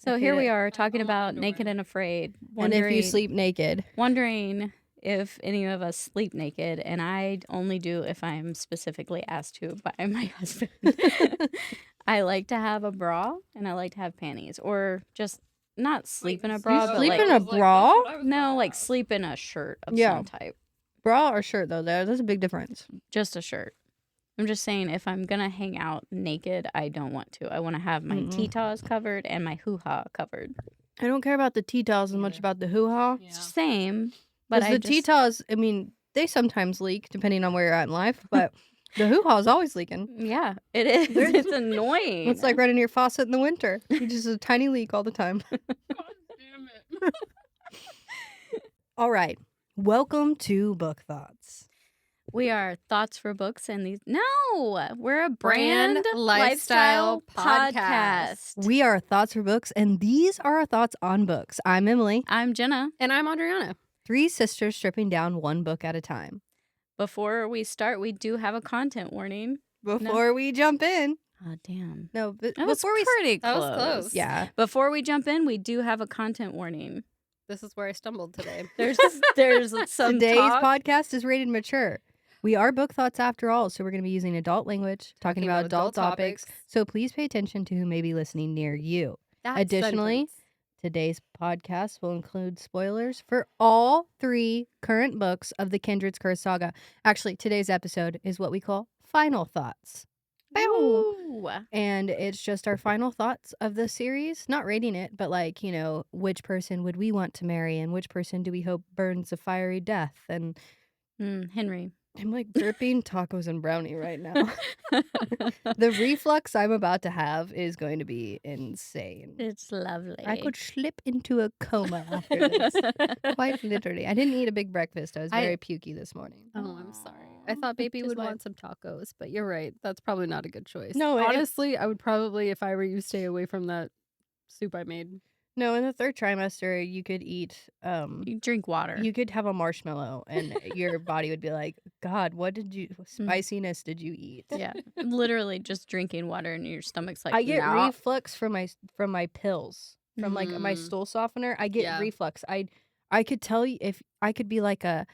So hate here we it. are talking I about underwear. naked and afraid. And if you sleep naked. Wondering if any of us sleep naked, and I only do if I'm specifically asked to by my husband. I like to have a bra and I like to have panties, or just not sleep in a bra, but sleep like in a bra? no, like sleep in a shirt of Yeah. some type, Bra or shirt, though, there's a big difference. just a shirt. I'm just saying, if I'm gonna hang out naked, I don't want to. I want to have my T-taws covered and my hoo-ha covered. I don't care about the T-taws as much about the hoo-ha. Yeah. Same, but Because the T-taws, I mean, they sometimes leak depending on where you're at in life, but the hoo-ha is always leaking. Yeah, it is. It's annoying. It's like running your faucet in the winter. You just a tiny leak all the time. God damn it. All right. Welcome to Book Thots. We are Thoughts for Books, and we're a Brand brand lifestyle podcast. We are Thoughts for Books, and these are our thoughts on books. I'm Emily. I'm Jenna. And I'm Adriana. 3 sisters stripping down one book at a time. Before we start, we do have a content warning. Before we jump in. Oh, damn. No, but That was before we... pretty That close. was close. Yeah. Before we jump in, we do have a content warning. This is where I stumbled today. There's some Today's talk. podcast is rated mature. We are Book Thoughts after all, so we're going to be using adult language, talking about adult topics. So please pay attention to who may be listening near you. Additionally, today's podcast will include spoilers for all 3 current books of the Kindred's Curse Saga. Actually, today's episode is what we call Final Thoughts. Ooh. And it's just our final thoughts of the series. Not rating it, but like, you know, which person would we want to marry and which person do we hope burns a fiery death? And Henry. I'm like dripping tacos and brownie right now. The reflux I'm about to have is going to be insane. It's lovely. I could slip into a coma after this. Quite literally. I didn't eat a big breakfast. I was very pukey this morning. Oh, I'm sorry. I thought baby Which is would why- want some tacos, but you're right. That's probably not a good choice. No, honestly, I would probably, if I were you, stay away from that soup I made. No, in the 3rd trimester, you could eat, You drink water. you could have a marshmallow and your body would be like, God, what spiciness did you eat? Yeah, literally just drinking water and your stomach's like, I get nah. reflux from my pills, from like my stool softener. I get reflux. I could tell you if I could be like a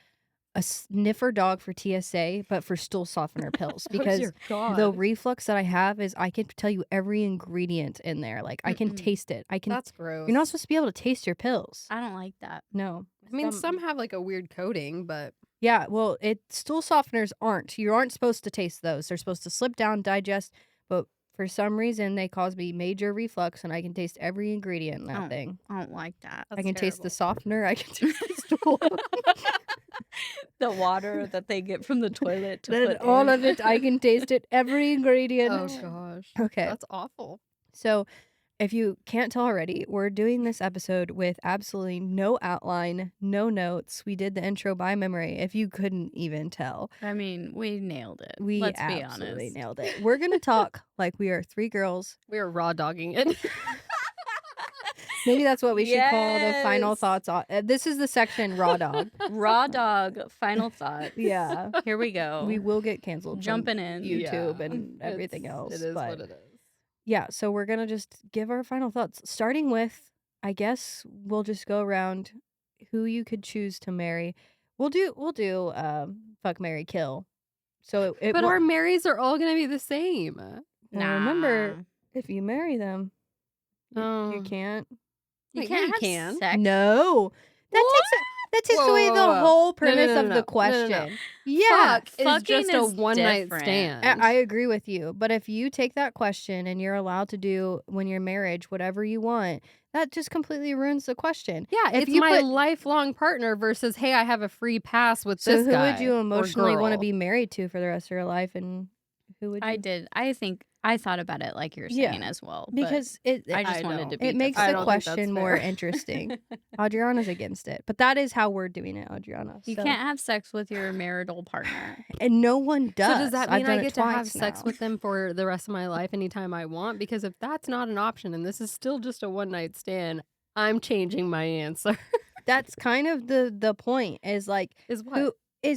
sniffer dog for TSA, but for stool softener pills, because the reflux that I have is I can tell you every ingredient in there. Like I can taste it. I can. That's gross. You're not supposed to be able to taste your pills. I don't like that. No. I mean, some have like a weird coating, but Yeah, well, stool softeners aren't. You aren't supposed to taste those. They're supposed to slip down, digest, but for some reason they cause me major reflux, and I can taste every ingredient in that thing. I don't like that. I can taste the softener. I can taste the stool. The water that they get from the toilet to Then put all in. of it, I can taste it, every ingredient. Oh gosh. Okay. That's awful. So, if you can't tell already, we're doing this episode with absolutely no outline, no notes. We did the intro by memory, if you couldn't even tell. I mean, we nailed it. We Let's be absolutely honest. nailed it. We're going to talk like we are 3 girls. We are raw dogging it. Maybe that's what we should call the final Yes. thoughts. This is the section Raw Dog. Raw dog, final thought. Yeah. Here we go. We will get canceled. Jumping in. from YouTube Yeah. and everything else. It is but what it is. yeah, so we're going to just give our final thoughts. Starting with, I guess we'll just go around who you could choose to marry. We'll do fuck, marry, kill. So But our marries are all going to be the same. now remember, if you marry them, Oh. you can't. You Wait, can't you have can. sex. No. That takes Whoa, away whoa, the whoa. whole No, premise no, of no. the No, question. no, no. Yeah. Fuck is Fucking just a is one-night different. stand. I agree with you. But if you take that question and you're allowed to do when you're marriage whatever you want, that just completely ruins the question. Yeah, If it's you my put- life-long partner versus, hey, I have a free pass with So this who guy would you or emotionally want to girl. be married to for the rest of your life, and who would you? I did. I think I thought about it like you're Yeah, saying as well. because it I just I wanted don't. to be it makes I the don't think that's question more fair. interesting. Adriana's against it, but that is how we're doing it, Adriana. You so- can't have sex with your marital partner. and no one does. So does that I've mean done I it get to have twice sex now. with them for the rest of my life anytime I want? Because if that's not an option and this is still just a one-night stand, I'm changing my answer. That's kind of the point. Is like Is what?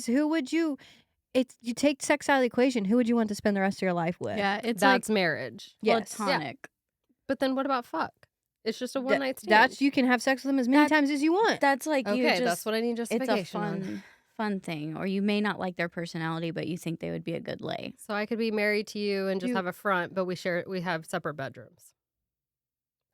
who would you? It's you take sex out of the equation. Who would you want to spend the rest of your life with? Yeah, it's That's marriage. Yes. platonic. But then what about fuck? It's just a one night stand. That's you can have sex with them as many times as you want. That's like you okay. just. That's what I need It's justification a on. fun thing, or you may not like their personality, but you think they would be a good lay. So I could be married to you and just have a front, but we have separate bedrooms.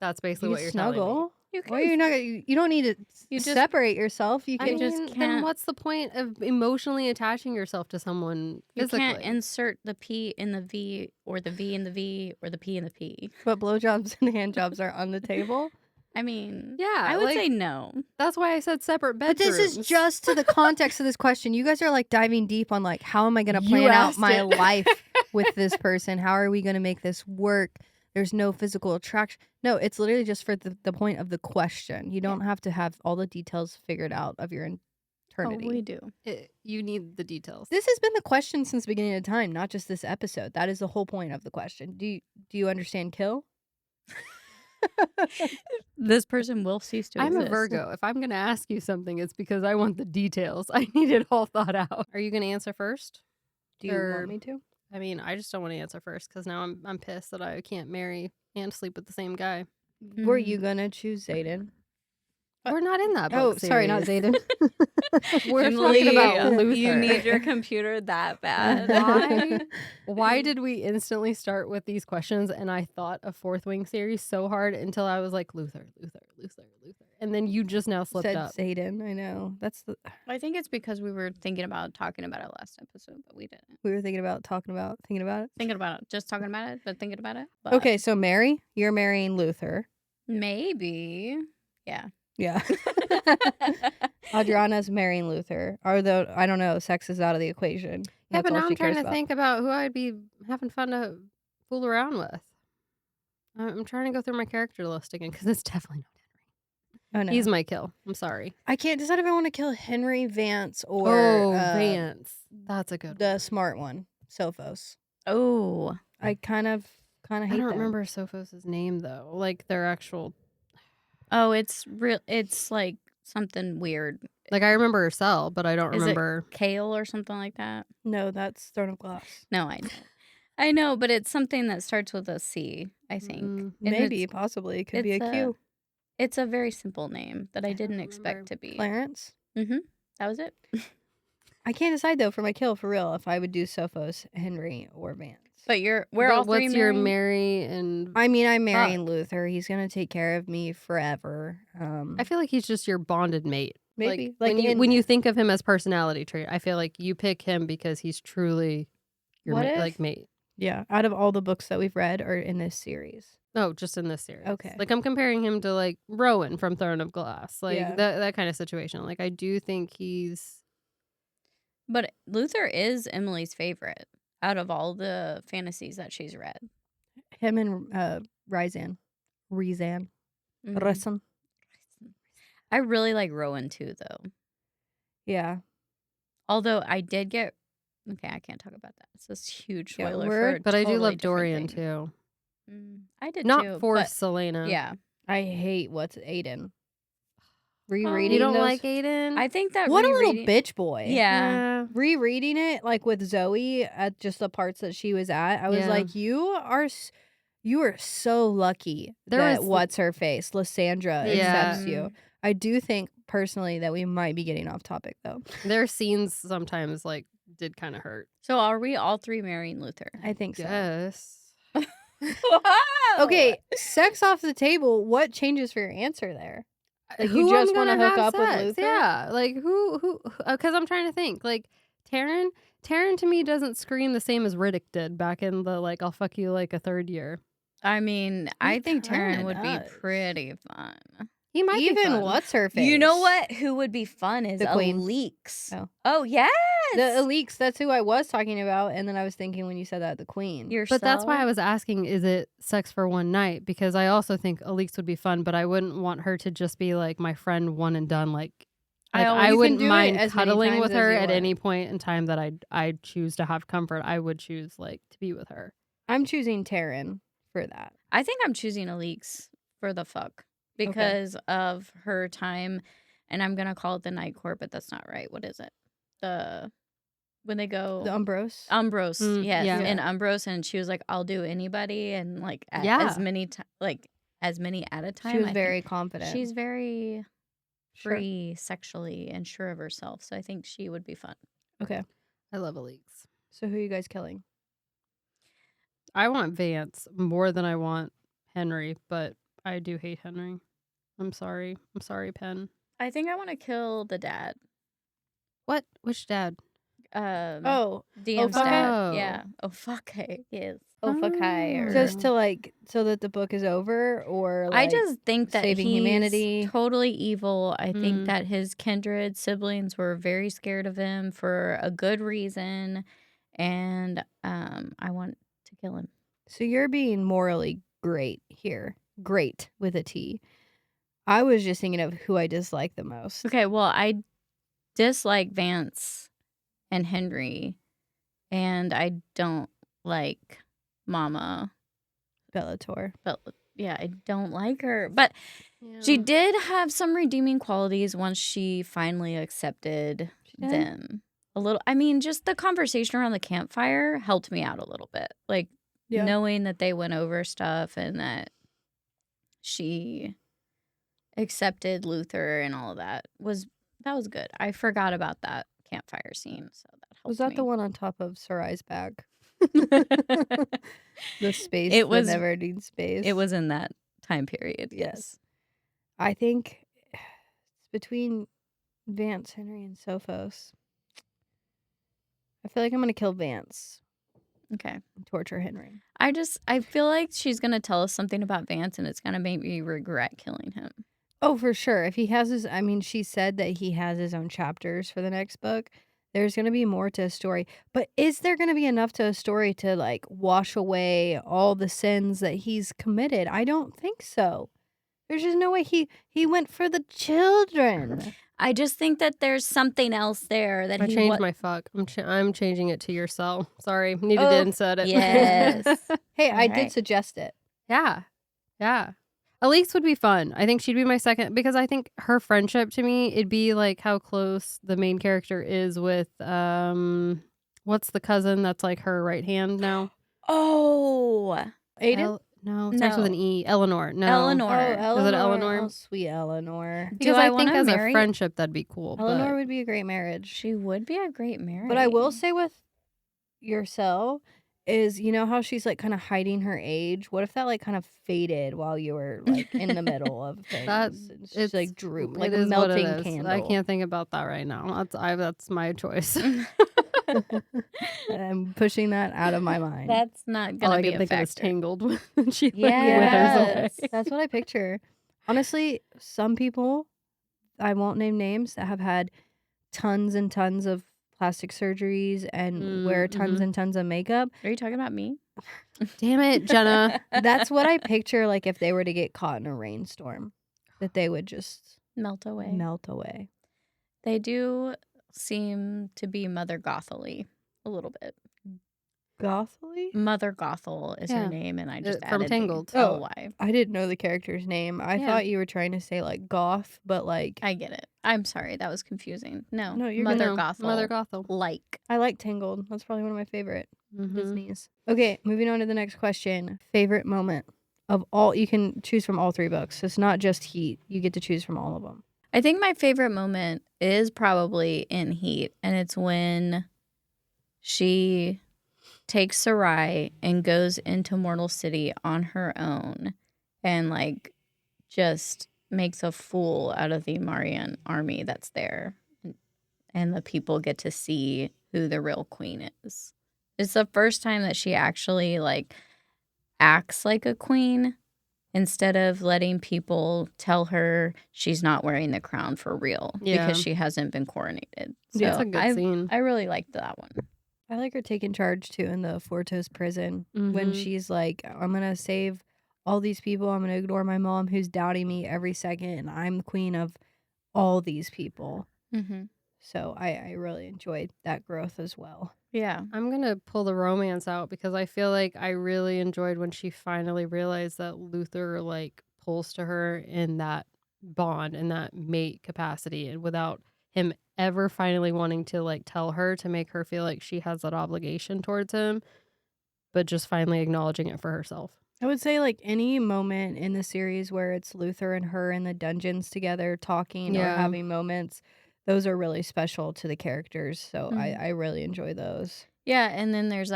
That's basically what you're telling me. Why are you not? You don't need to separate yourself. You can I just mean, can't. then what's the point of emotionally attaching yourself to someone physically? You can't insert the P in the V, or the V in the V, or the P in the P. But blowjobs and handjobs are on the table. I mean, yeah, I would say no. That's why I said separate bedrooms. But this is just to the context of this question. You guys are like diving deep on like, how am I going to plan out my life with this person? How are we going to make this work? There's no physical attraction. No, it's literally just for the point of the question. You don't have to have all the details figured out of your eternity. Oh, we do. You need the details. This has been the question since the beginning of time, not just this episode. That is the whole point of the question. Do you understand kill? This person will cease to exist. I'm a Virgo. If I'm going to ask you something, it's because I want the details. I need it all thought out. Are you going to answer first? Do you want me to? I mean, I just don't want to answer first because now I'm pissed that I can't marry and sleep with the same guy. Were you gonna choose Zayden? We're not in that book. Oh, sorry, not Zayden. We're talking about Luther. You need your computer that bad. Why did we instantly start with these questions? And I thought of Fourth Wing series so hard until I was like, Luther. And then you just now slipped Said up. Zayden, I know. I think it's because we were thinking about talking about it last episode, but we didn't. We were thinking about it. Thinking about it. Just talking about it, but thinking about it. But Okay, so Mary, you're marrying Luther. maybe. Yeah. Adriana's marrying Luther. Although, I don't know, sex is out of the equation. Yeah, That's but all now she I'm trying cares to about. think about who I'd be having fun to fool around with. I'm trying to go through my character list again because it's definitely not Oh, Henry. no. He's my kill. I'm sorry. I can't decide if I want to kill Henry, Vance, or Vance. That's a good the one. smart one, Sophos. Oh. I kind of hate I don't them. remember Sophos' name though. Like their actual. Oh, it's real. It's like something weird. Like I remember her cell, but I don't Is remember. it Kale or something like that? No, that's Throne of Glass. No, I know. I know, but it's something that starts with a C, I think. And Maybe, it's- possibly. It could be a it's Q. It's a very simple name that I don't didn't remember. expect to be. Clarence. Mm-hmm. That was it. I can't decide though for my kill for real if I would do Sophos, Henry, or Vance. But we're all three What's your marrying? Mary and? I mean, I'm marrying Luther. He's gonna take care of me forever. I feel like he's just your bonded mate. Maybe Like in- when you think of him as personality trait, I feel like you pick him because he's truly your What if- mate. yeah, out of all the books that we've read are in this series. No, just in this series. Okay. Like I'm comparing him to like Rowan from Throne of Glass, like Yeah. that kind of situation. Like I do think he's. But Luther is Emily's favorite out of all the fantasies that she's read. Him and Ryzan. Mhm. Ryzan. I really like Rowan too, though. Yeah. Although I did get. Okay, I can't talk about that. It's this huge Yeah, spoiler we're- for a But I do totally love different Dorian thing. too. I did Not too. for but Selena. yeah, I hate what's Aiden. Oh, Rereading You don't those- like Aiden? I think that What a little rereading- bitch boy. Yeah. Rereading it like with Zoe at just the parts that she was at, I was Yeah. like, you are so lucky There that was- what's her face, Lysandra, Yeah. accepts you. I do think personally that we might be getting off topic though. Their scenes sometimes like did kind of hurt. So are we all three marrying Luther? I think so. Yes. Okay, sex off the table. What changes for your answer there? Like, you Who just I'm wanna gonna hook have up with sex. Luther? Yeah, like who? Because I'm trying to think. Like Taryn to me doesn't scream the same as Riddick did back in the like I'll fuck you like a third year. I mean, I think kinda Taryn would be does. pretty fun. He might be Even fun. what's her face? You know what? Who would be fun is The Queen. Aleeks. Oh. Oh, yes. The Aleeks, that's who I was talking about, and then I was thinking when you said that, the Queen. But that's why I Yourself. was asking, is it sex for one night? Because I also think Aleeks would be fun, but I wouldn't want her to just be like my friend one and done. Like You I can wouldn't do it mind as many cuddling times with as her you at want. any point in time that I'd choose to have comfort. I would choose like to be with her. I'm choosing Taryn for that. I think I'm choosing Aleeks for the fuck because of her time, and I'm gonna call it the night court, but that's not right. What is it? When they go The Umbros. Umbros, yes, yeah. in Umbros, and she was like, "I'll do anybody," and like as Yeah. many as many at a time. She was I very think confident. she's very Sure. free sexually and sure of herself. So I think she would be fun. Okay. I love Elise. So who are you guys killing? I want Vance more than I want Henry, but I do hate Henry. I'm sorry. I'm sorry, Penn. I think I want to kill the dad. What? Which dad? Oh, DM's fuck dad. Oh. Yeah. Oh, fuck it. Yes. Oh, fuck Or- just to like so that the book is over, or like I just think that saving he's humanity. totally evil. I think Mm. that his kindred siblings were very scared of him for a good reason, and I want to kill him. So you're being morally great here. Great with a T. I was just thinking of who I dislike the most. Okay, well, I dislike Vance and Henry, and I don't like Mama. Bellator. But yeah, I don't like her. But she did have some redeeming qualities once she finally accepted did? them. A little. I mean, just the conversation around the campfire helped me out a little bit. Like knowing that they went over stuff and that she accepted Luther and all of that was good. I forgot about that campfire scene, so that helped. Was that me. the one on top of Sarai's bag? The space It was that never ending space. It was in that time period. Yes. I think it's between Vance, Henry, and Sophos. I feel like I'm gonna kill Vance. Okay. And torture Henry. I feel like she's gonna tell us something about Vance, and it's gonna make me regret killing him. Oh, for sure. If he has his, I mean, she said that he has his own chapters for the next book. There's going to be more to a story. But is there going to be enough to a story to like wash away all the sins that he's committed? I don't think so. There's just no way he went for the children. I just think that there's something else there that I changed my fuck. I'm changing it to yourself. Sorry, needed to insert it. Yes. Hey, I All did right. suggest it. Yeah. Elise would be fun. I think she'd be my second because I think her friendship to me, it'd be like how close the main character is with what's the cousin that's like her right hand now? Oh, Aiden? No, it starts with an E. Eleanor. No. Eleanor. Oh, Is it Eleanor? Oh, sweet Eleanor. Because I I think wanna as marry- a friendship that'd be cool. Eleanor but would be a great marriage. She would be a great marriage. But I will say with yourself is, you know how she's like kind of hiding her age? What if that like kind of faded while you were like in the middle of things? And she's like droop, like it a is what it melting is. candle. I can't think about that right now. That's my choice. I'm pushing that out of my mind. that's not All gonna I be can a think of is factor. Tangled when she like Yes. withers away. That's what I picture. Honestly, some people, I won't name names, that have had tons and tons of plastic surgeries and wear tons and tons of makeup. Are you talking about me? Damn it, Jenna. That's what I picture, like if they were to get caught in a rainstorm, that they would just Melt away. melt away. They do seem to be Mother Gothely a little bit. Gothely? Mother Gothel is Yeah. her name, and I just From added Tangled. the L-Y. I didn't know the character's name. I Yeah. thought you were trying to say like goth, but like I get it. I'm sorry, that was confusing. No, No, you're Mother good. Gothel. Mother Gothel. Like. I like Tangled. That's probably one of my favorite Mhm. Disney's. Okay, moving on to the next question. Favorite moment of all, you can choose from all three books. It's not just Heat. You get to choose from all of them. I think my favorite moment is probably in Heat, and it's when she takes Sarai and goes into Mortal City on her own and like just makes a fool out of the Marian army that's there, and the people get to see who the real queen is. It's the first time that she actually like acts like a queen instead of letting people tell her she's not wearing the crown for real Yeah. because she hasn't been coronated. So Yeah, it's a good scene. I really liked that one. I like her taking charge too in the Fortos prison when Mhm. she's like, I'm going to save all these people. I'm going to ignore my mom who's doubting me every second. And I'm the queen of all these people. Mm-hmm. So I really enjoyed that growth as well. Yeah. I'm going to pull the romance out because I feel like I really enjoyed when she finally realized that Luther like pulls to her in that bond and that mate capacity, and without him ever finally wanting to like tell her to make her feel like she has that obligation towards him, but just finally acknowledging it for herself. I would say like any moment in the series where it's Luther and her in the dungeons together talking or Yeah. having moments, those are really special to the characters. So Mhm. I really enjoy those. Yeah, and then there's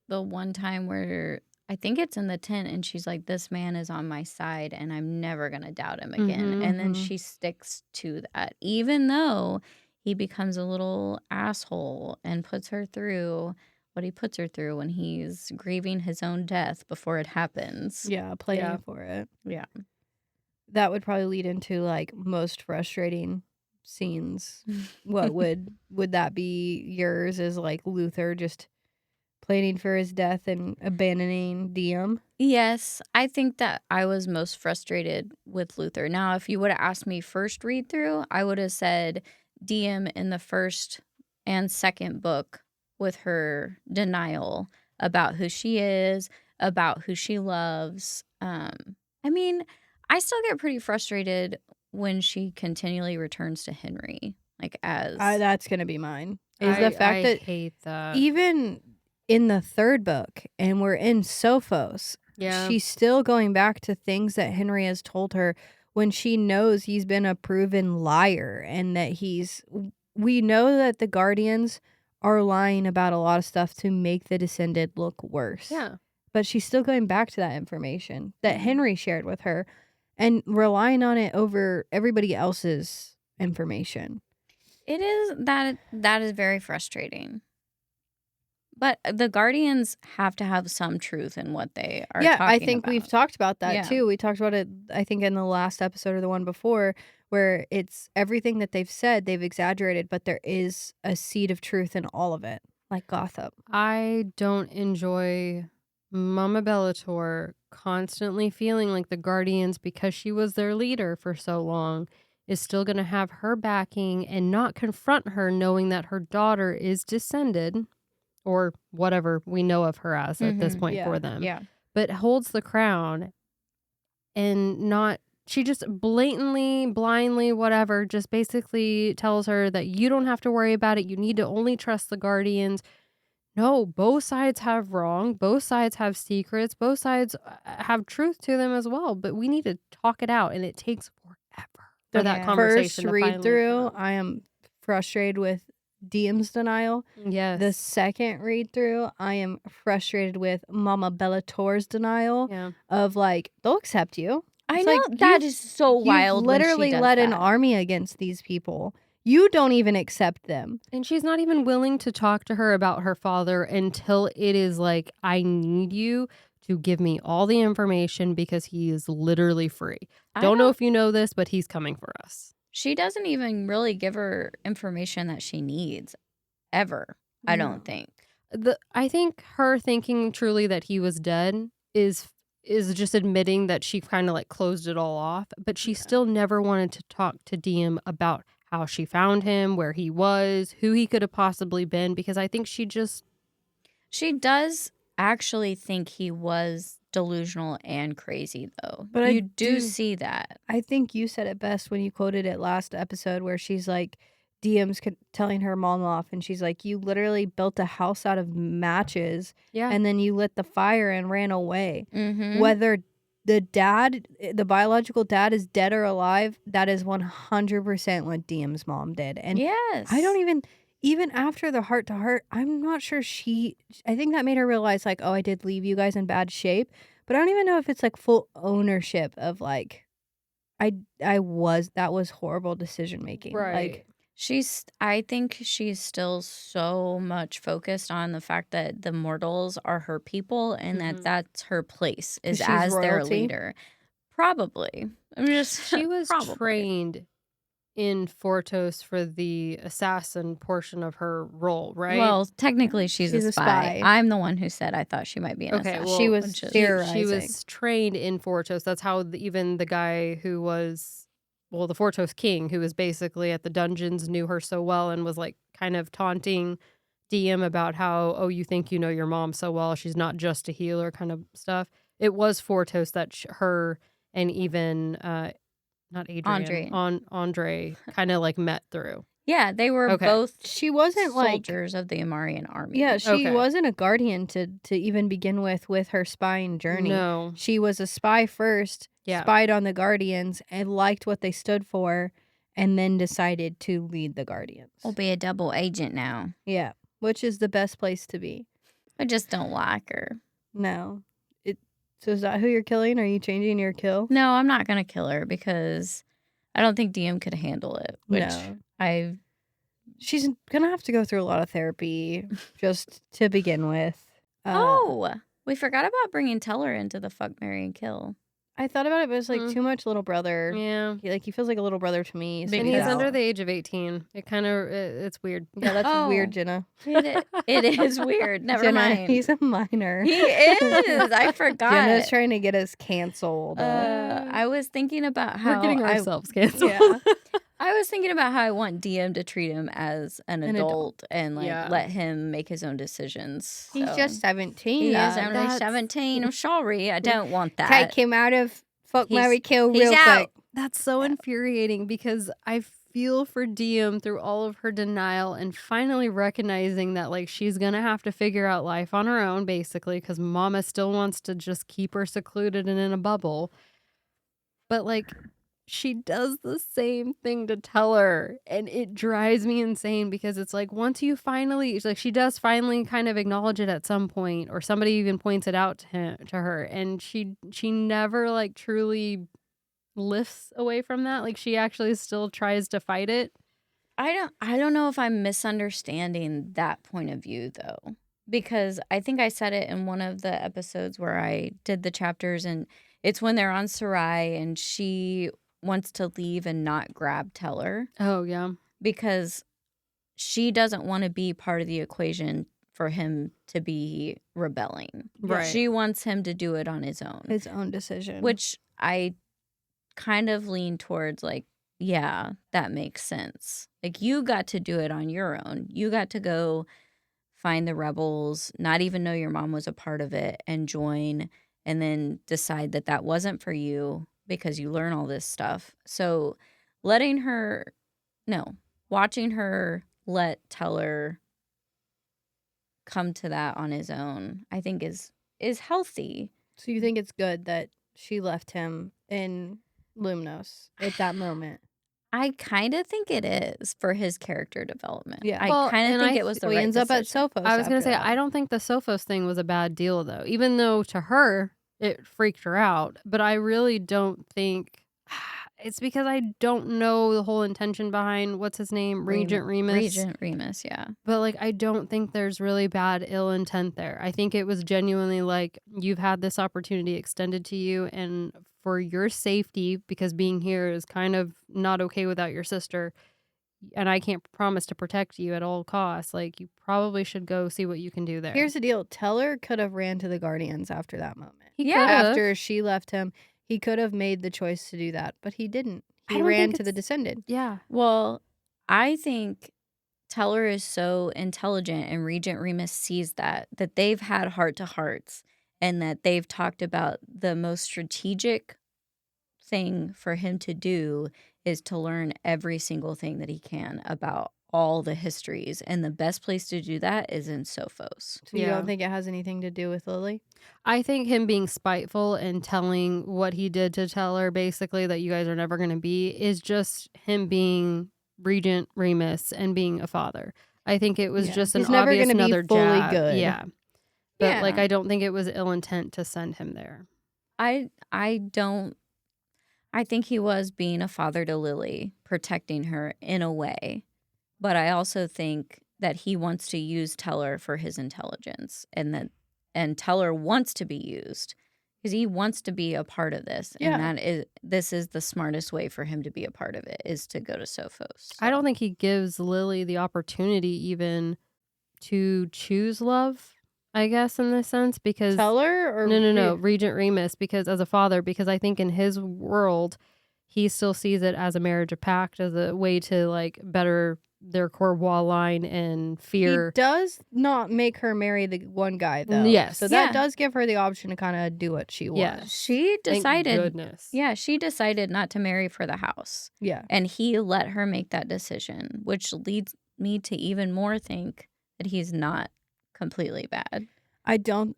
the one time where I think it's in the tent and she's like, "This man is on my side and I'm never gonna doubt him again." Mhm. And then Mhm. she sticks to that, even though he becomes a little asshole and puts her through what he puts her through when he's grieving his own death before it happens. Yeah, playing for it. Yeah. That would probably lead into like most frustrating scenes. What would that be yours is like Luther just planning for his death and abandoning Diem? Yes, I think that I was most frustrated with Luther. Now, if you would have asked me first read through, I would have said DM in the first and second book with her denial about who she is, about who she loves. I mean, I still get pretty frustrated when she continually returns to Henry, like as That's gonna be mine. Is the fact I that hate that. even in the third book, and we're in Sophos, Yeah. she's still going back to things that Henry has told her when she knows he's been a proven liar and that we know that the Guardians are lying about a lot of stuff to make the Descended look worse. Yeah. But she's still going back to that information that Mhm. Henry shared with her and relying on it over everybody else's information. it is that is very frustrating. But the Guardians have to have some truth in what they are Yeah, I talking think we've about. talked about that Yeah. too. We talked about it, I think, in the last episode or the one before, where it's everything that they've said, they've exaggerated, but there is a seed of truth in all of it, like Gotham. I don't enjoy Mama Bellator constantly feeling like the Guardians, because she was their leader for so long, is still going to have her backing and not confront her, knowing that her daughter is descended, or whatever we know of her as at this Mhm. point Yeah. for them, Yeah. but holds the crown and not. She just blatantly, blindly, whatever, just basically tells her that you don't have to worry about it. You need to only trust the Guardians. No, both sides have wrong. Both sides have secrets. Both sides have truth to them as well. But we need to talk it out, and it takes forever for The that Yeah. conversation first to read finally through, come. I am frustrated with Diem's denial. Yes. The second read through, I am frustrated with Mama Bellator's denial Yeah. of like, they'll accept you. I It's know like, that is so you've wild when she literally does led an that. army against these people. You don't even accept them. And she's not even willing to talk to her about her father until it is like, I need you to give me all the information because he is literally free. I Don't know if you know this, but he's coming for us. She doesn't even really give her information that she needs ever. I No. don't think. I think her thinking truly that he was dead is just admitting that she kind of like closed it all off, but she still never wanted to talk to Diem about how she found him, where he was, who he could have possibly been, because I think she does actually think he was delusional and crazy though. But You do see that. I think you said it best when you quoted it last episode where she's like, Diem's telling her mom off, and she's like, you literally built a house out of matches, and then you lit the fire and ran away. Mhm. Whether the biological dad is dead or alive, that is 100% what Diem's mom did. And Yes. I don't even after the heart to heart, I'm not sure I think that made her realize like, oh, I did leave you guys in bad shape, but I don't even know if it's like full ownership of like, that was horrible decision making. Like, I think she's still so much focused on the fact that the mortals are her people and that Mhm. that's her place is 'Cause she's as their royalty? leader. Probably. I'm just She was probably. trained in Fortos for the assassin portion of her role, right? Well, technically she's She's a a spy. spy. I'm the one who said I thought she might be an Okay, assassin. well, she was which is- she theorizing. was trained in Fortos. That's how even the guy who was, well, the Fortos king, who was basically at the dungeons, knew her so well and was like kind of taunting Diem about how, oh, you think you know your mom so well. She's not just a healer kind of stuff. It was Fortos that her and even not Adrian, Andre. Andre kind of like met through. Yeah, they were Okay. both She wasn't soldiers of the Amarian army. Yeah, she Okay. wasn't a guardian to even begin with her spying journey. No. She was a spy first, Yeah. spied on the Guardians and liked what they stood for, and then decided to lead the Guardians. We'll be a double agent now. Yeah, which is the best place to be. I just don't like her. No. So is that who you're killing? Are you changing your kill? No, I'm not going to kill her because I don't think DM could handle it. Which No. She's going to have to go through a lot of therapy just to begin with. We forgot about bringing Teller into the fuck, marry, and kill. I thought about it, but it's like too much little brother. Yeah. He feels like a little brother to me. And he's under the age of 18. It kind of, it's weird. Yeah, that's weird, Jenna. It is weird. Never Jenna, mind. He's a minor. He is. I forgot. Jenna's trying to get us canceled. I was thinking about how we're getting ourselves canceled. Yeah. I was thinking about how I want DM to treat him as an adult and let him make his own decisions. He's just 17. He is only 17. I'm sorry. I don't want that. Take him out of fuck, marry, kill real out. quick. That's so infuriating because I feel for DM through all of her denial and finally recognizing that like she's gonna have to figure out life on her own basically because Mama still wants to just keep her secluded and in a bubble. But like she does the same thing to Teller and it drives me insane because it's like once you finally like she does finally kind of acknowledge it at some point or somebody even points it out to her and she never like truly lifts away from that. Like she actually still tries to fight it. I don't know if I'm misunderstanding that point of view though, because I think I said it in one of the episodes where I did the chapters and it's when they're on Sarai and she wants to leave and not grab Teller. Oh, yeah. Because she doesn't want to be part of the equation for him to be rebelling. Right. She wants him to do it on his own. His own decision. Which I kind of lean towards like, yeah, that makes sense. Like you got to do it on your own. You got to go find the rebels, not even know your mom was a part of it and join and then decide that that wasn't for you because you learn all this stuff. So watching her let Teller come to that on his own, I think is healthy. So you think it's good that she left him in Lumnos at that moment? I kind of think it is for his character development. Yeah. I kind of think it was the right ends up at decision. Sophos. I was going to say, that. I don't think the Sophos thing was a bad deal, though. Even though to her, it freaked her out. But I really don't think... It's because I don't know the whole intention behind, what's his name? Regent Remus. Regent Remus, yeah. But, like, I don't think there's really bad ill intent there. I think it was genuinely like, you've had this opportunity extended to you, and for your safety, because being here is kind of not okay without your sister, and I can't promise to protect you at all costs, like, you probably should go see what you can do there. Here's the deal. Teller could have ran to the Guardians after that moment. Yeah. After she left him, he could have made the choice to do that, but he didn't. He ran to the Descended. Yeah. Well, I think Teller is so intelligent and Regent Remus sees that they've had heart-to-hearts and that they've talked about the most strategic thing for him to do is to learn every single thing that he can about all the histories. And the best place to do that is in Sophos. So you don't think it has anything to do with Lily? I think him being spiteful and telling what he did to Teller, basically, that you guys are never going to be, is just him being Regent Remus and being a father. I think it was just He's an never obvious gonna be another fully jab. good. Yeah. But, Yeah. like, I don't think it was ill intent to send him there. I think he was being a father to Lily, protecting her in a way. But I also think that he wants to use Teller for his intelligence and Teller wants to be used because he wants to be a part of this. Yeah. And this is the smartest way for him to be a part of it is to go to Sophos. I don't think he gives Lily the opportunity even to choose love, I guess, in this sense, because Teller or no, Regent Remus, because as a father, because I think in his world, he still sees it as a marriage of pact, as a way to like better their core wall line and fear. He does not make her marry the one guy though. Yes. So that Yeah. does give her the option to kind of do what she wants. Yeah. She Thank decided. goodness. Yeah, she decided not to marry for the house. Yeah. And he let her make that decision, which leads me to even more think that he's not completely bad. I don't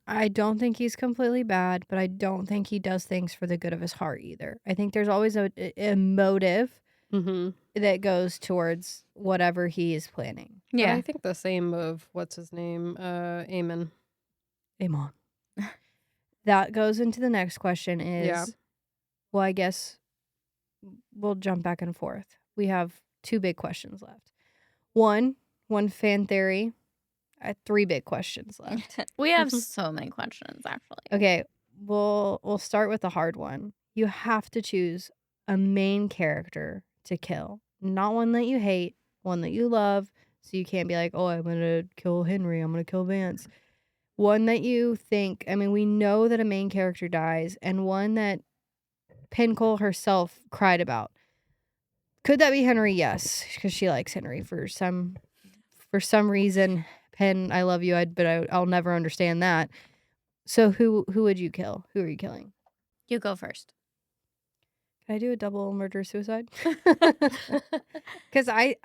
think he's completely bad, but I don't think he does things for the good of his heart either. I think there's always a motive Mm-hmm. that goes towards whatever he is planning. But Yeah. I think the same of what's his name, Aemon. Amon. That goes into the next question is, Yeah. well, I guess we'll jump back and forth. We have 2 big questions left. One fan theory. 3 big questions left. We have so many questions, actually. Okay, we'll start with the hard one. You have to choose a main character to kill, not one that you hate, one that you love. So you can't be like, oh, I'm gonna kill Henry, I'm gonna kill Vance. One that you think, I mean, we know that a main character dies, and one that Penn Cole herself cried about. Could that be Henry? Yes, because she likes Henry for some reason. Penn, I love you, but I'll never understand that. So who would you kill? Who are you killing? You go first. Can I do a double murder suicide? Because I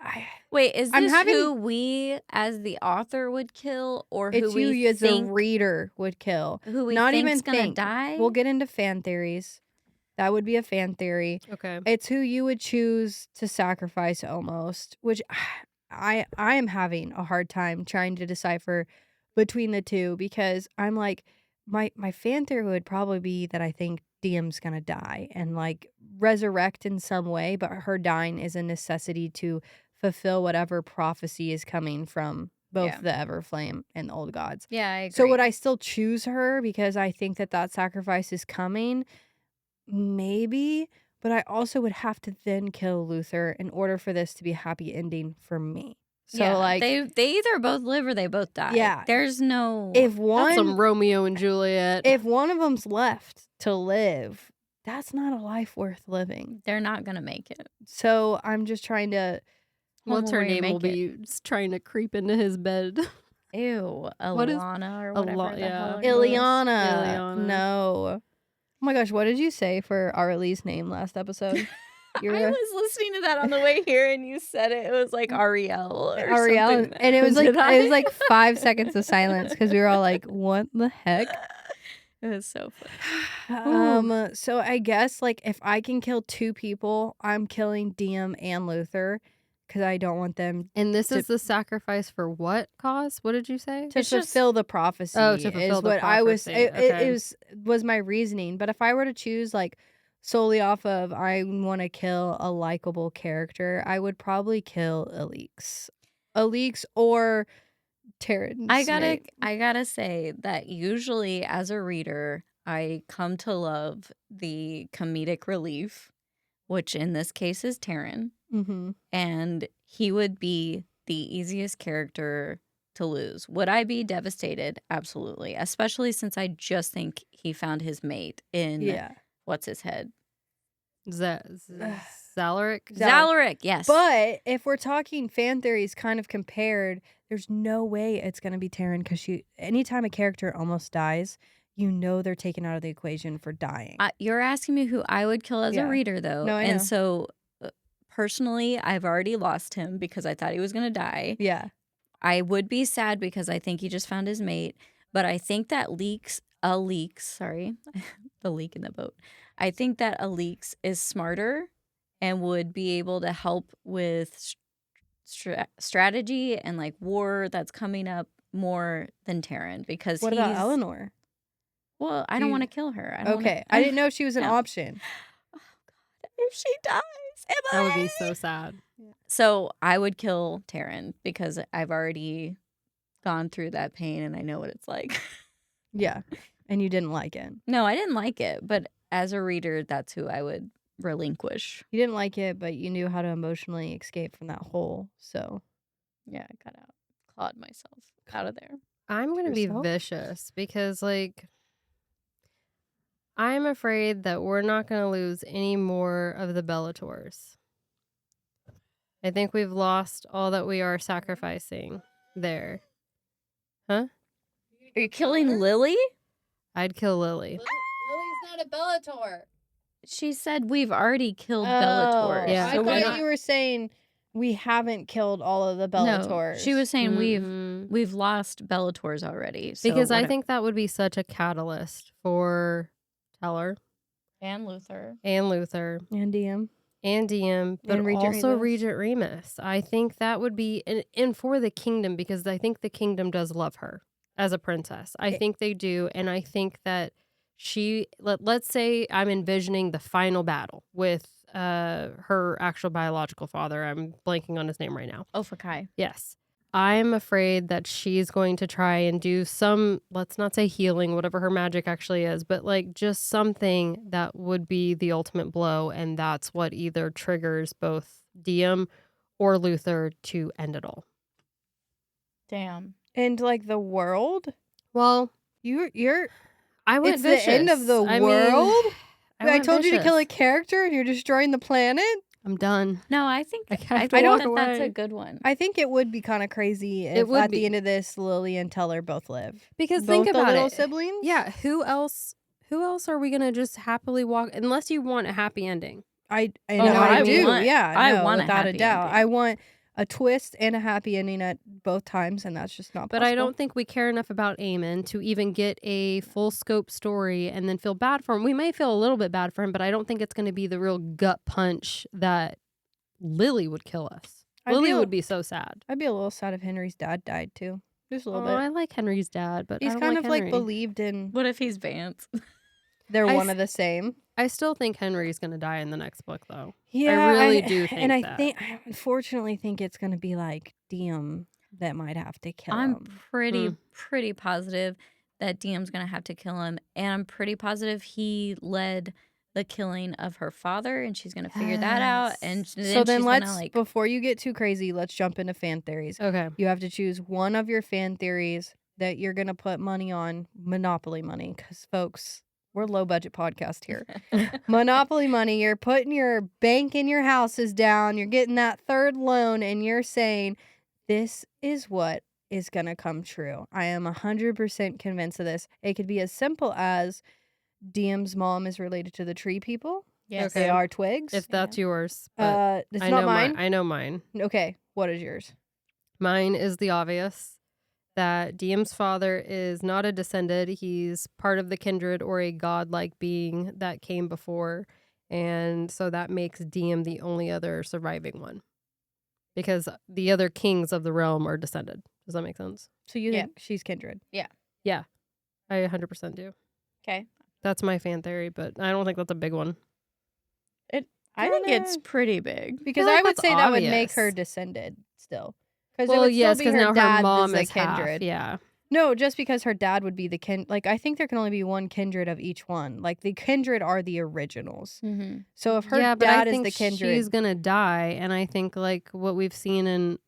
Wait, is I'm this having- who we as the author would kill, or it's who we you as a think reader would kill. who we Not think's even gonna think. die? We'll get into fan theories. That would be a fan theory. Okay. It's who you would choose to sacrifice almost, which I am having a hard time trying to decipher between the two, because I'm like, my fan theory would probably be that I think Diem's gonna die and like resurrect in some way, but her dying is a necessity to fulfill whatever prophecy is coming from both Yeah. the Everflame and the Old Gods. Yeah, I agree. So would I still choose her because I think that sacrifice is coming? Maybe, but I also would have to then kill Luther in order for this to be a happy ending for me. So yeah, like, they either both live or they both die. Yeah. There's no. if That's some one Romeo and Juliet. if one of them's left to live, that's not a life worth living. They're not gonna make it. So I'm just trying to. What's Home her away, name will make it. be trying to creep into his bed. Ew, What is- Alana or whatever the yeah. hell. her name is. Ileana. Ileana. No. Oh my gosh, what did you say for Arlie's name last episode? I was listening to that on the way here, and you said it. It was like Ariel or Ariel, something. and it was like Did I? it was like 5 seconds of silence because we were all like, "What the heck?" It was so funny. So I guess like if I can kill 2 people, I'm killing Diem and Luther because I don't want them And this To- is the sacrifice for what cause? What did you say? to It's just- fulfill the prophecy. Oh, to fulfill is the what I was. prophecy, It okay. was my reasoning. But if I were to choose like solely off of I want to kill a likable character, I would probably kill Alix or Terrence. I gotta say that usually as a reader, I come to love the comedic relief, which in this case is Taryn, Mm-hmm. and he would be the easiest character to lose. Would I be devastated? Absolutely, especially since I just think he found his mate in Yeah. what's his head, Zalaric? Zalaric. Yes, But if we're talking fan theories kind of compared, there's no way it's going to be Taryn because anytime a character almost dies, you know they're taken out of the equation for dying. You're asking me who I would kill as Yeah. a reader, though. No, I and know. so personally, I've already lost him because I thought he was going to die. Yeah. I would be sad because I think he just found his mate, but I think that sorry, the leak in the boat. I think that Alix is smarter and would be able to help with strategy and like war that's coming up more than Taryn because What about Eleanor? Well, I Do don't you- want to kill her. I don't Okay. I didn't know she was an No. option. Oh God, if she dies, That would be Emily! so sad. So I would kill Taryn because I've already gone through that pain and I know what it's like. Yeah. And you didn't like it. No, I didn't like it, but as a reader, that's who I would relinquish. You didn't like it, but you knew how to emotionally escape from that hole. So Yeah, I got out, clawed myself out of there. I'm going to be Yourself? vicious because, like, I'm afraid that we're not going to lose any more of the Bellators. I think we've lost all that we are sacrificing there. Huh? Are you killing Lily? I'd kill Lily. Lily's not a Bellator. She said we've already killed Oh, Bellators. Yeah. I so thought you were saying we haven't killed all of the Bellators. No, she was saying Mm-mm. we've lost Bellators already. So Because I think that would be such a catalyst for Teller and Luther. and Luther and DM. and DM, but And Regent also Remus. Regent Remus. I think that would be, and for the kingdom, because I think the kingdom does love her as a princess. I think they do. And I think that let's say I'm envisioning the final battle with her actual biological father. I'm blanking on his name right now. Ophakai. Yes. I'm afraid that she's going to try and do some, let's not say healing, whatever her magic actually is, but like just something that would be the ultimate blow. And that's what either triggers both DM or Luther to end it all. Damn. And like the world, Well, you're. I went It's vicious. the end of the I mean, world. I went told you to kill a vicious. character, and you're destroying the planet. I'm done. No, I think I have I to think walk that that's a away. good one. I think it would be kind of crazy if would at be. the end of this, Lily and Teller both live. Because Both think the about little it. siblings. Yeah, who else are we gonna just happily walk, unless you want a happy ending? I know what I do. want- Yeah, I no, want a without a happy doubt. ending. I want a twist and a happy ending at both times, and that's just not But possible. I don't think we care enough about Aemon to even get a full scope story and then feel bad for him. We may feel a little bit bad for him, but I don't think it's going to be the real gut punch that Lily would kill us. Lily would be so sad. I'd be a little sad if Henry's dad died too. Just a little Oh, bit. I like Henry's dad, but He's I don't kind like of like Henry. believed in. What if he's Vance? They're I one s- of the same. I still think Henry's going to die in the next book, though. Yeah, really do think and I that. I unfortunately think it's going to be like Diem that might have to kill I'm him. pretty positive that DM's gonna have to kill him, and I'm pretty positive he led the killing of her father, and she's gonna figure that out. And then So then she's let's, gonna, like, before you get too crazy, let's jump into fan theories. Okay. You have to choose one of your fan theories that you're going to put money on, Monopoly money, because folks, we're low budget podcast here. Monopoly money, you're putting your bank in your houses down, you're getting that third loan, and you're saying, this is what is going to come true. I am 100% convinced of this. It could be as simple as DM's mom is related to the tree people. yes. They Okay. are twigs. If that's yours. But It's I not know mine. I know mine. Okay, what is yours? Mine is the obvious that DM's father is not a descendant. He's part of the kindred or a godlike being that came before. And so that makes DM the only other surviving one. Because the other kings of the realm are descended. Does that make sense? So you Yeah. think she's Kindred? Yeah, I 100% do. Okay. That's my fan theory, but I don't think that's a big one. I think it's Kinda- pretty big. Because like I would that's say that would make obvious. her descended still. Because Well, it would yes, still be because her now dad her mom is is the kindred. half. Yeah. No, just because her dad would be the like I think there can only be one kindred of each one. Like the kindred are the originals. Mm-hmm. So if her Yeah, but I dad is think the kindred, she's gonna die, and I think like what we've seen in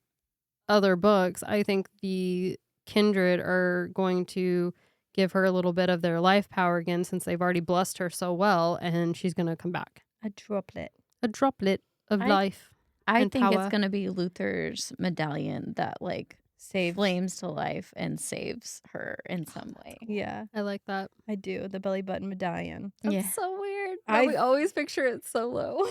other books, I think the kindred are going to give her a little bit of their life power again, since they've already blessed her so well, and she's gonna come back, a droplet. a droplet of I- life. I And think power. it's gonna be Luther's medallion that, like, Saves. flames to life and saves her in some way. Yeah, I like that. I do. The belly button medallion. That's Yeah. so weird. I- We always picture it solo.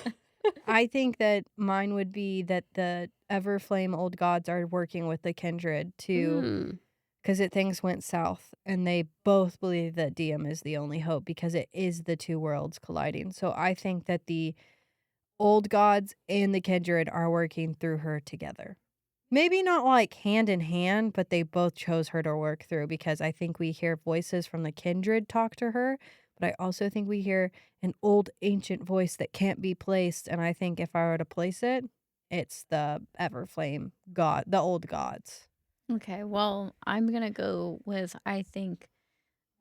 I think that mine would be that the Everflame old gods are working with the kindred to because things went south and they both believe that DM is the only hope because it is the two worlds colliding. So I think that the old gods and the kindred are working through her together. Maybe not like hand in hand, but they both chose her to work through because I think we hear voices from the kindred talk to her, but I also think we hear an old ancient voice that can't be placed. And I think if I were to place it, it's the Everflame god, the old gods. Okay, well, I'm gonna go with, I think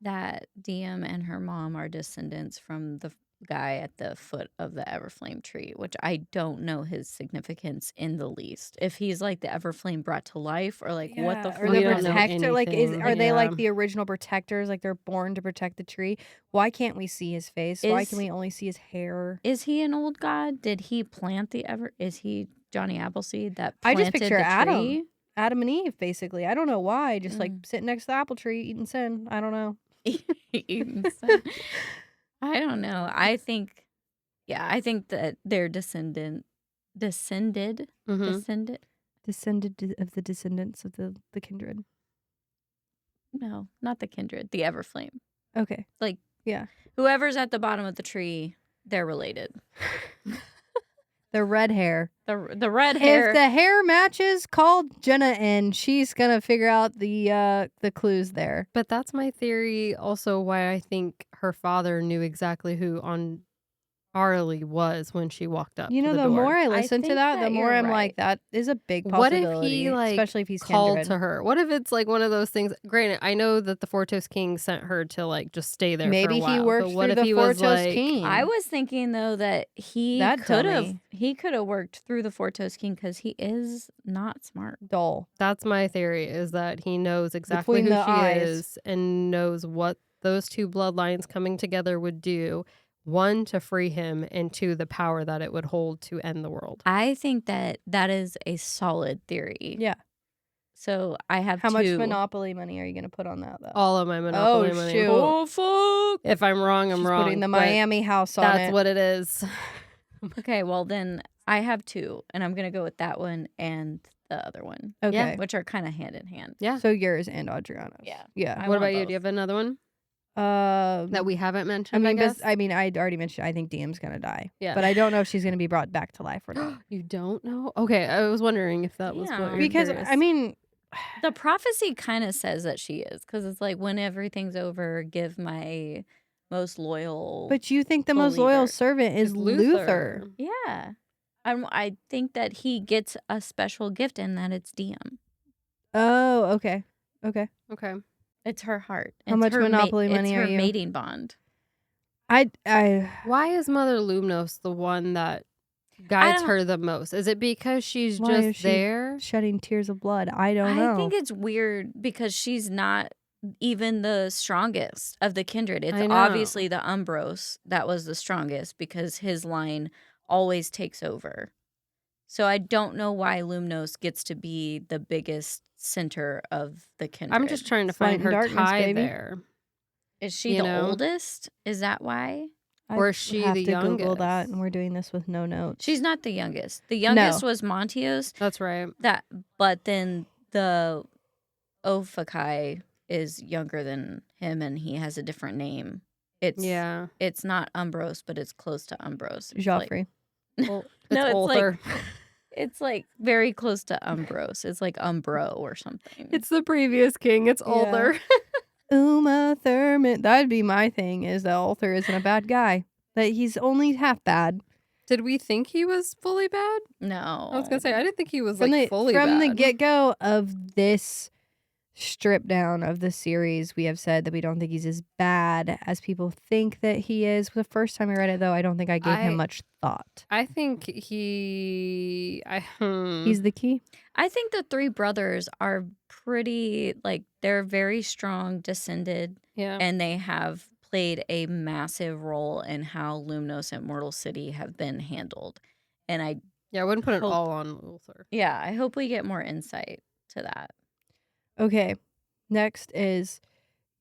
that Diem and her mom are descendants from the guy at the foot of the Everflame tree, which I don't know his significance in the least. If he's like the Everflame brought to life, or like what the Or fuck We the don't know protector, like anything. are they like Yeah. the original protectors? Like they're born to protect the tree? Why can't we see his face? Why can Is we only see his hair? is he an old god? Did he plant the Is he Johnny Appleseed that I just planted picture the Adam. tree? Adam and Eve, basically. I don't know why. Just like Mm. sitting next to the apple tree eating sin. I don't know. Eating sun. I don't know. I think that they're descended, Mm-hmm. descended. Of the descendants of the kindred. No, not the kindred, the Everflame. Okay. Like, yeah, whoever's at the bottom of the tree, they're related. the red hair. The red hair. If the hair matches, call Jenna in. She's gonna figure out the clues there. But that's my theory also why I think her father knew exactly who on Arlie was when she walked up You to know, the the door. more I listen to think that, the that more you're I'm right. like, that is a big What if possibility. he like especially if he's called kindred. to her? What if it's like one of those things? Granted, I know that the Fortos King sent her to like just stay there. Maybe for a he while, worked but what through if the he was Fortos like, King. I was thinking though that he That could dummy. have worked through the Fortos King because he is not smart. dull. That's my theory, is that he knows exactly Between who the she eyes. is and knows what those two bloodlines coming together would do. One, to free him, and two, the power that it would hold to end the world. I think that is a solid theory. Yeah. So I have How two. much Monopoly money are you gonna put on that though? All of my Monopoly money. shoot. Oh fuck! If I'm wrong, I'm She's wrong. putting the but Miami house on That's it. what it is. Okay, well then I have two, and I'm gonna go with that one and the other one, Okay. which are kind of hand in hand. Yeah. So yours and Adriana's. Yeah. Yeah. I What want about you? both. Do you have another one that we haven't mentioned? I guess. I mean, I'd already mentioned. I think Diem's gonna die. Yeah. But I don't know if she's gonna be brought back to life or not. You don't know? Okay, I was wondering if that was what Yeah. you're Because curious. I mean, The prophecy kind of says that she is, because it's like, when everything's over, give my most loyal. but you think the most loyal believer. servant is Luther. Yeah, I think that he gets a special gift, and that it's Diem. Oh, okay. Okay. Okay. It's her heart. How It's much her Monopoly money it's are her you? mating bond. I Why is Mother Lumnos the one that guides don't- her the most? Is it because she's Why is just she there? shedding tears of blood. I don't know. I think it's weird because she's not even the strongest of the kindred. It's I know. obviously the Umbros that was the strongest, because his line always takes over. So I don't know why Lumnos gets to be the biggest center of the kindred. I'm just trying to It's light find and her darkness, tie baby. there. Is she you the know? oldest? Is that why? Or I is she have the to Google that, youngest? and we're doing this with no notes. She's not the youngest. The youngest No. was Montios. That's right. But then the Ophakai is younger than him, and he has a different name. Yeah. It's not Umbros, but it's close to Umbros. It's Joffrey. Well, No, it's it's like- Ulthar. It's like very close to Umbros. It's like Umbro or something. It's the previous king. It's Yeah. Ulthar. Uma Thurman. That'd be my thing, is that Ulthar isn't a bad guy. That he's only half bad. Did we think he was fully bad? No. I was gonna say I didn't think he was From like fully from bad. the get-go of this strip down of the series, we have said that we don't think he's as bad as people think that he is. The first time I read it, though, I don't think I gave him much thought. I think he's He's the key. I think the three brothers are pretty, like, they're very strong descended, yeah. and they have played a massive role in how Lumnos and Mortal City have been handled. And I wouldn't put it hope- all on Ulthar. I hope we get more insight to that. Okay. Next is,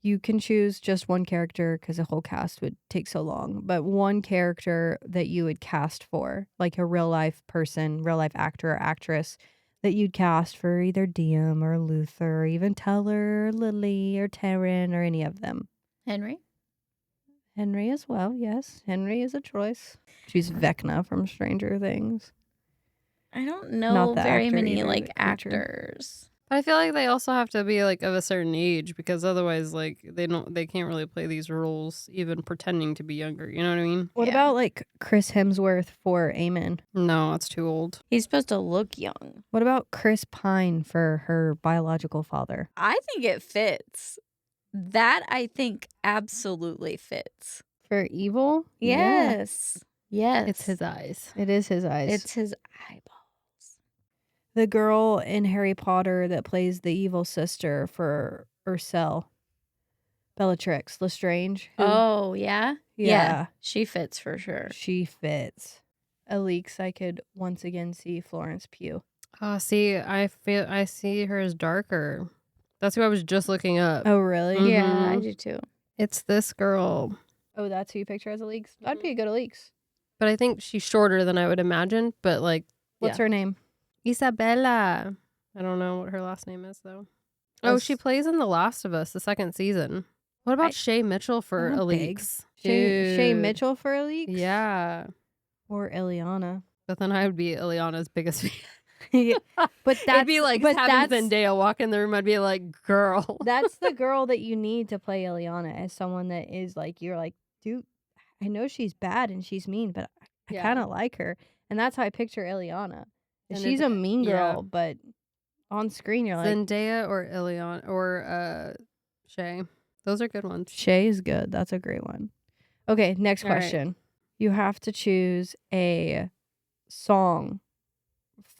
you can choose just one character because a whole cast would take so long, but one character that you would cast for, like a real life person, real life actor or actress that you'd cast for either Diem or Luther or even Teller or Lily or Taryn or any of them. Henry? Henry as well, yes. Henry is a choice. Choose Vecna from Stranger Things. I don't Not know the very actor many either, like the creature. actors. But I feel like they also have to be like of a certain age, because otherwise, like they can't really play these roles even pretending to be younger. You know what I mean? What Yeah. about like Chris Hemsworth for Aemon? No, it's too old. He's supposed to look young. What about Chris Pine for her biological father? I think it fits. that I think absolutely fits. For evil? Yes. Yes. It's his eyes. It is his eyes. It's his eyeballs. The girl in Harry Potter that plays the evil sister for Ursel. Bellatrix Lestrange. Oh, yeah? Yeah. She fits for sure. She fits. Aleeks, I could once again see Florence Pugh. Oh, see, I see her as darker. That's who I was just looking up. Oh, really? Mhm. Yeah, I do too. It's this girl. Oh, that's who you picture as Aleeks? That'd be a good Aleeks. But I think she's shorter than I would imagine. But like, What's her name? Isabella. I don't know what her last name is though. Oh, she plays in The Last of Us, the second season. What about Shay Mitchell for Oh, big. Aleeks? Shay Dude. Mitchell for Aleeks? Yeah. Or Eliana. But then I would be Ileana's biggest fan. Yeah. But that's It'd be like having Zendaya walk in the room. I'd be like, girl. That's the girl that you need to play Eliana, as someone that is like, you're like, dude, I know she's bad and she's mean, but I kind of like her. And that's how I picture Eliana. And She's a mean girl, but on screen you're like, Zendaya or Ileana or Shay. Those are good ones. Shay is good. That's a great one. Okay, next All right. question. You have to choose a song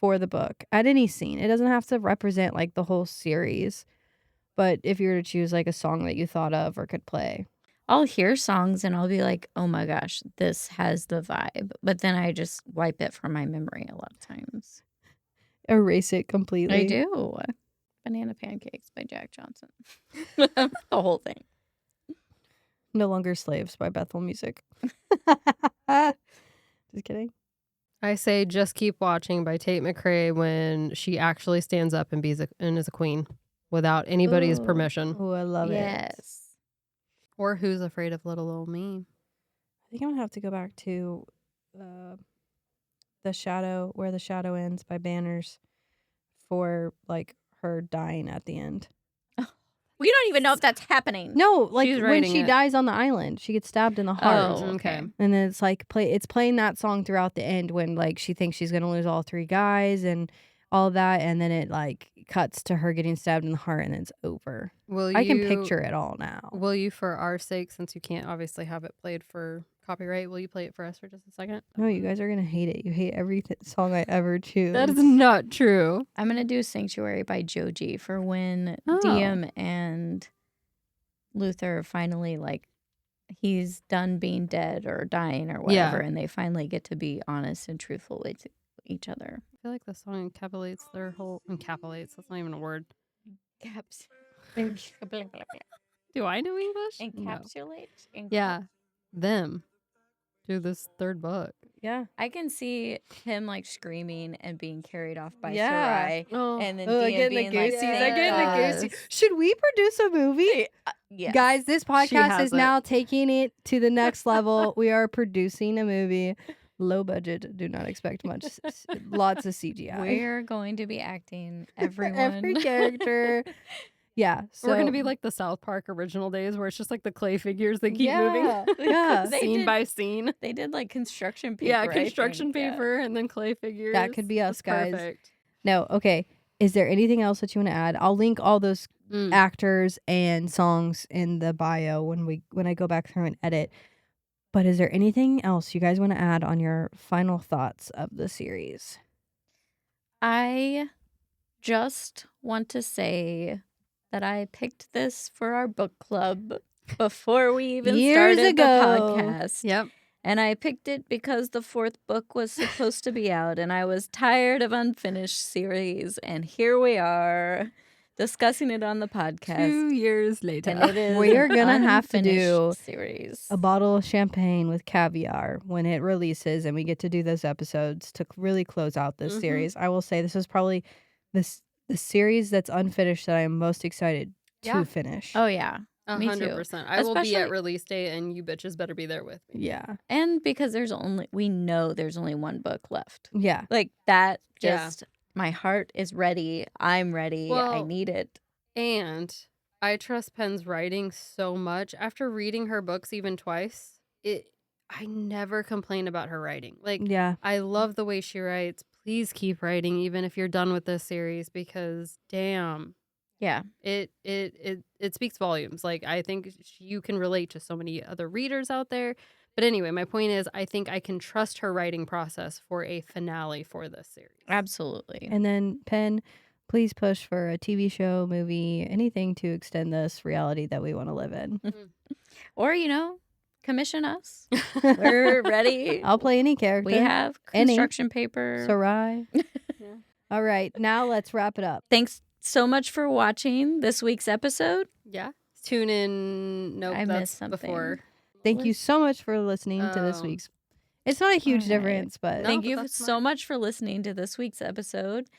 for the book at any scene. It doesn't have to represent like the whole series, but if you were to choose like a song that you thought of or could play. I'll hear songs and I'll be like, oh my gosh, this has the vibe. But then I just wipe it from my memory a lot of times. Erase it completely. I do. Banana Pancakes by Jack Johnson. The whole thing. No Longer Slaves by Bethel Music. Just kidding. I say Just Keep Watching by Tate McRae when she actually stands up and is a queen without anybody's Ooh. permission. Oh, I love it. Yes. Or Who's Afraid of Little Old Me. I think I'm gonna have to go back to The Shadow, Where the Shadow Ends by Banners for like her dying at the end. We don't even know if that's happening. No, like She's when writing she it. dies on the island, she gets stabbed in the heart. Oh, okay. And then it's like it's playing that song throughout the end when like she thinks she's gonna lose all three guys and all of that, and then it like cuts to her getting stabbed in the heart and then it's over. I can picture it all now. Will you, for our sake, since you can't obviously have it played for copyright, will you play it for us for just a second? No, you guys are gonna hate it. You hate every song I ever choose. That is not true. I'm going to do Sanctuary by Joji for when Oh. Diem and Luther finally, like, he's done being dead or dying or whatever, and they finally get to be honest and truthful with each other. I feel like the song encapsulates their whole... Encapsulates, that's not even a word. Caps. Do I know English? No. Encapsulate? Yeah. Them. Do this third book. Yeah. I can see him like screaming and being carried off by Yeah. Sarai. Oh. And then I Diem get in the being like, goosies. "Thank I get in the God." goosies. Should we produce a movie? Yes. Guys, this podcast has is it. now taking it to the next level. We are producing a movie. Low budget. Do not expect much. Lots of CGI. We're going to be acting everyone. Every character. Yeah. So We're going to be like the South Park original days where it's just like the clay figures that keep moving. Yeah. They Scene did- by scene. They did like construction paper. Yeah, I construction think, yeah. paper and then clay figures. That could be us, That's guys. Perfect. No, okay. Is there anything else that you want to add? I'll link all those actors and songs in the bio when I go back through and edit. But is there anything else you guys want to add on your final thoughts of the series? I just want to say that I picked this for our book club before we even Years started ago. the podcast. Yep. And I picked it because the fourth book was supposed to be out and I was tired of unfinished series. And here we are discussing it on the podcast. 2 years later. And it is We are an gonna have to unfinished do series. A bottle of champagne with caviar when it releases and we get to do those episodes to really close out this Mhm. series. I will say this is probably the series that's unfinished that I am most excited Yeah. to finish. Oh, yeah. Me too. 100%. I will be Especially- at release day and you bitches better be there with me. Yeah. And because we know there's only one book left. Yeah. Like that Yeah. just, my heart is ready. I'm ready. I Well, need it. And I trust Penn's writing so much. After reading her books even twice, I never complain about her writing. Like, Yeah. I love the way she writes. Please keep writing, even if you're done with this series, because damn, Yeah. It speaks volumes. Like, I think you can relate to so many other readers out there. But anyway, my point is, I think I can trust her writing process for a finale for this series. Absolutely. And then, Penn, please push for a TV show, movie, anything to extend this reality that we want to live in. Or, commission us. We're ready. I'll play any character. We have construction paper. Sarai. All right, now let's wrap it up. Thanks so much for watching this week's episode. Yeah. Tune in. Nope, I that's missed something. before. Thank you so much for listening to this week's. It's not a huge All right. difference, but No, Thank but you that's so smart. much for listening to this week's episode.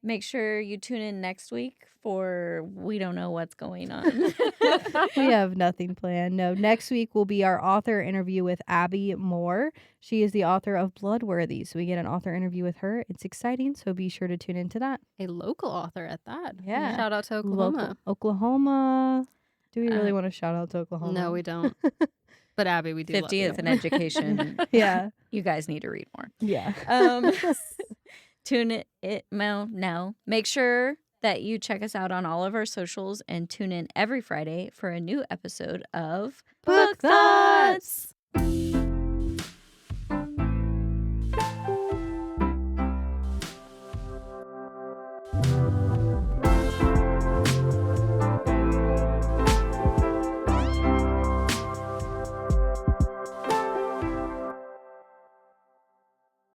Make sure you tune in next week for we don't know what's going on. we have nothing planned. No, next week will be our author interview with Abby Moore. She is the author of Bloodworthy, so we get an author interview with her. It's exciting, so be sure to tune into that. A local author at that. Yeah. Shout out to Oklahoma. Local Oklahoma. Do we really want to shout out to Oklahoma? No, we don't. But Abby, we do. 50th in education. Yeah. You guys need to read more. Yeah. Tune it now. Make sure that you check us out on all of our socials and tune in every Friday for a new episode of Book Thoughts.